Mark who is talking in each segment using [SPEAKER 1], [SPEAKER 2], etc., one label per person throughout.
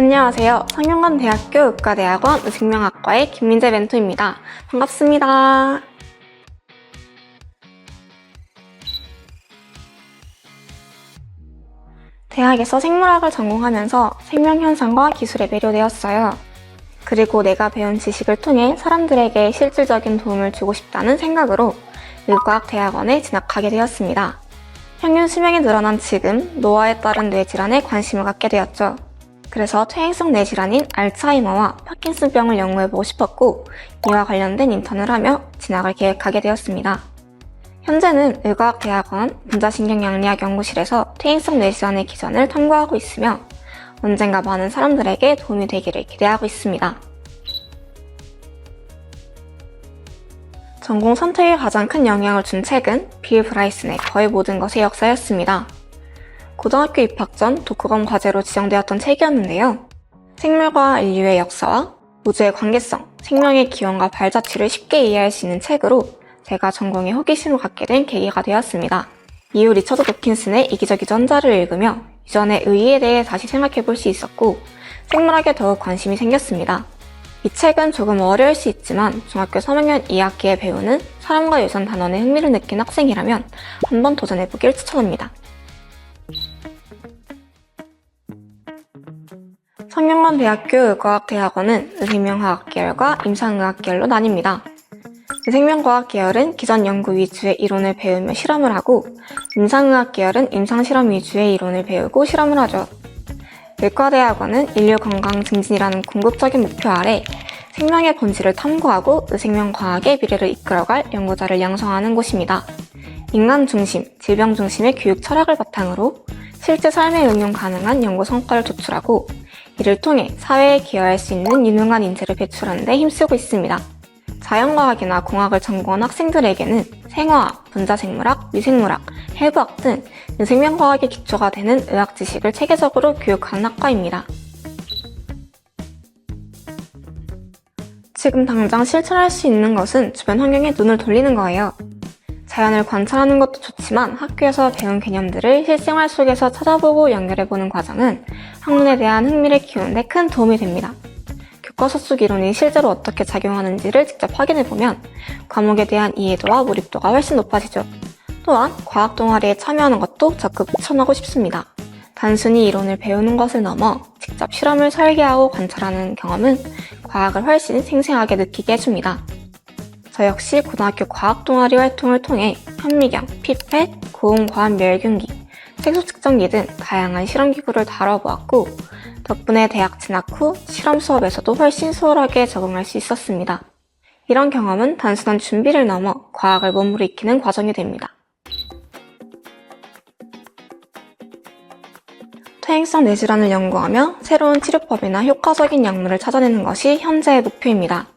[SPEAKER 1] 안녕하세요. 성균관대학교 의과대학원 의생명학과의 김민재 멘토입니다. 반갑습니다. 대학에서 생물학을 전공하면서 생명현상과 기술에 매료되었어요. 그리고 내가 배운 지식을 통해 사람들에게 실질적인 도움을 주고 싶다는 생각으로 의과학대학원에 진학하게 되었습니다. 평균 수명이 늘어난 지금 노화에 따른 뇌질환에 관심을 갖게 되었죠. 그래서 퇴행성 뇌질환인 알츠하이머와 파킨슨병을 연구해보고 싶었고 이와 관련된 인턴을 하며 진학을 계획하게 되었습니다. 현재는 의과학대학원 분자신경양리학 연구실에서 퇴행성 뇌질환의 기전을 탐구하고 있으며 언젠가 많은 사람들에게 도움이 되기를 기대하고 있습니다. 전공 선택에 가장 큰 영향을 준 책은 빌 브라이슨의 거의 모든 것의 역사였습니다. 고등학교 입학 전 독후감 과제로 지정되었던 책이었는데요. 생물과 인류의 역사와 우주의 관계성, 생명의 기원과 발자취를 쉽게 이해할 수 있는 책으로 제가 전공에 호기심을 갖게 된 계기가 되었습니다. 이후 리처드 도킨슨의 이기적이 전자를 읽으며 이전의 의의에 대해 다시 생각해 볼 수 있었고 생물학에 더욱 관심이 생겼습니다. 이 책은 조금 어려울 수 있지만 중학교 3학년 2학기에 배우는 사람과 유전 단원에 흥미를 느낀 학생이라면 한번 도전해보길 추천합니다. 성균관대학교 의과학대학원은 의생명화학 계열과 임상의학 계열로 나뉩니다. 의생명과학 계열은 기전 연구 위주의 이론을 배우며 실험을 하고 임상의학 계열은 임상실험 위주의 이론을 배우고 실험을 하죠. 의과대학원은 인류 건강 증진이라는 궁극적인 목표 아래 생명의 본질을 탐구하고 의생명과학의 미래를 이끌어갈 연구자를 양성하는 곳입니다. 인간 중심, 질병 중심의 교육 철학을 바탕으로 실제 삶에 응용 가능한 연구 성과를 도출하고 이를 통해 사회에 기여할 수 있는 유능한 인재를 배출하는 데 힘쓰고 있습니다. 자연과학이나 공학을 전공한 학생들에게는 생화학, 분자생물학, 미생물학, 해부학 등 생명과학의 기초가 되는 의학 지식을 체계적으로 교육하는 학과입니다. 지금 당장 실천할 수 있는 것은 주변 환경에 눈을 돌리는 거예요. 자연을 관찰하는 것도 좋지만 학교에서 배운 개념들을 실생활 속에서 찾아보고 연결해보는 과정은 학문에 대한 흥미를 키우는 데 큰 도움이 됩니다. 교과서 속 이론이 실제로 어떻게 작용하는지를 직접 확인해보면 과목에 대한 이해도와 몰입도가 훨씬 높아지죠. 또한 과학 동아리에 참여하는 것도 적극 추천하고 싶습니다. 단순히 이론을 배우는 것을 넘어 직접 실험을 설계하고 관찰하는 경험은 과학을 훨씬 생생하게 느끼게 해줍니다. 저 역시 고등학교 과학 동아리 활동을 통해 현미경, 피펫, 고온 과학 멸균기, 색소 측정기 등 다양한 실험기구를 다뤄보았고 덕분에 대학 진학 후 실험 수업에서도 훨씬 수월하게 적응할 수 있었습니다. 이런 경험은 단순한 준비를 넘어 과학을 몸으로 익히는 과정이 됩니다. 퇴행성 뇌질환을 연구하며 새로운 치료법이나 효과적인 약물을 찾아내는 것이 현재의 목표입니다.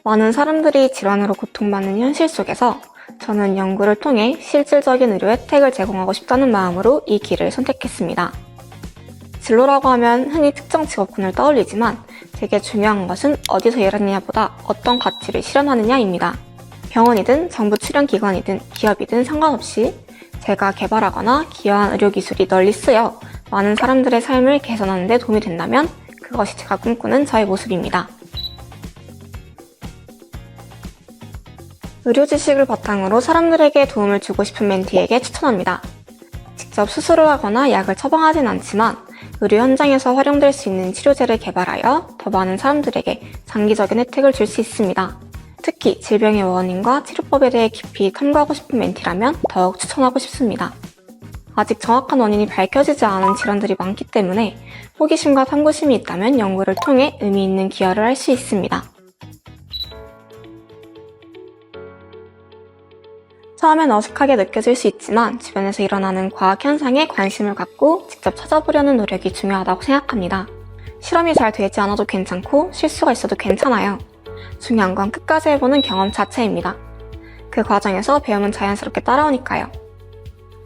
[SPEAKER 1] 많은 사람들이 질환으로 고통받는 현실 속에서 저는 연구를 통해 실질적인 의료 혜택을 제공하고 싶다는 마음으로 이 길을 선택했습니다. 진로라고 하면 흔히 특정 직업군을 떠올리지만 되게 중요한 것은 어디서 일하느냐보다 어떤 가치를 실현하느냐입니다. 병원이든 정부 출연기관이든 기업이든 상관없이 제가 개발하거나 기여한 의료기술이 널리 쓰여 많은 사람들의 삶을 개선하는 데 도움이 된다면 그것이 제가 꿈꾸는 저의 모습입니다. 의료 지식을 바탕으로 사람들에게 도움을 주고 싶은 멘티에게 추천합니다. 직접 수술을 하거나 약을 처방하진 않지만 의료 현장에서 활용될 수 있는 치료제를 개발하여 더 많은 사람들에게 장기적인 혜택을 줄 수 있습니다. 특히 질병의 원인과 치료법에 대해 깊이 탐구하고 싶은 멘티라면 더욱 추천하고 싶습니다. 아직 정확한 원인이 밝혀지지 않은 질환들이 많기 때문에 호기심과 탐구심이 있다면 연구를 통해 의미 있는 기여를 할 수 있습니다. 처음엔 어색하게 느껴질 수 있지만 주변에서 일어나는 과학 현상에 관심을 갖고 직접 찾아보려는 노력이 중요하다고 생각합니다. 실험이 잘 되지 않아도 괜찮고 실수가 있어도 괜찮아요. 중요한 건 끝까지 해보는 경험 자체입니다. 그 과정에서 배움은 자연스럽게 따라오니까요.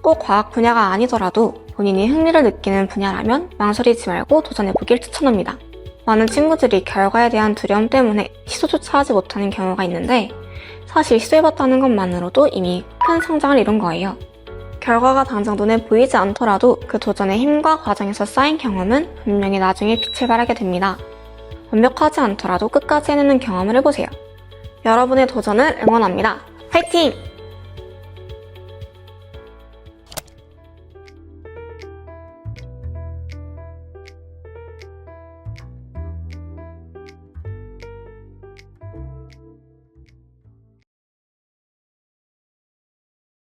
[SPEAKER 1] 꼭 과학 분야가 아니더라도 본인이 흥미를 느끼는 분야라면 망설이지 말고 도전해보길 추천합니다. 많은 친구들이 결과에 대한 두려움 때문에 시도조차 하지 못하는 경우가 있는데 사실 시도해봤다는 것만으로도 이미 큰 성장을 이룬 거예요. 결과가 당장 눈에 보이지 않더라도 그 도전의 힘과 과정에서 쌓인 경험은 분명히 나중에 빛을 발하게 됩니다. 완벽하지 않더라도 끝까지 해내는 경험을 해보세요. 여러분의 도전을 응원합니다. 화이팅!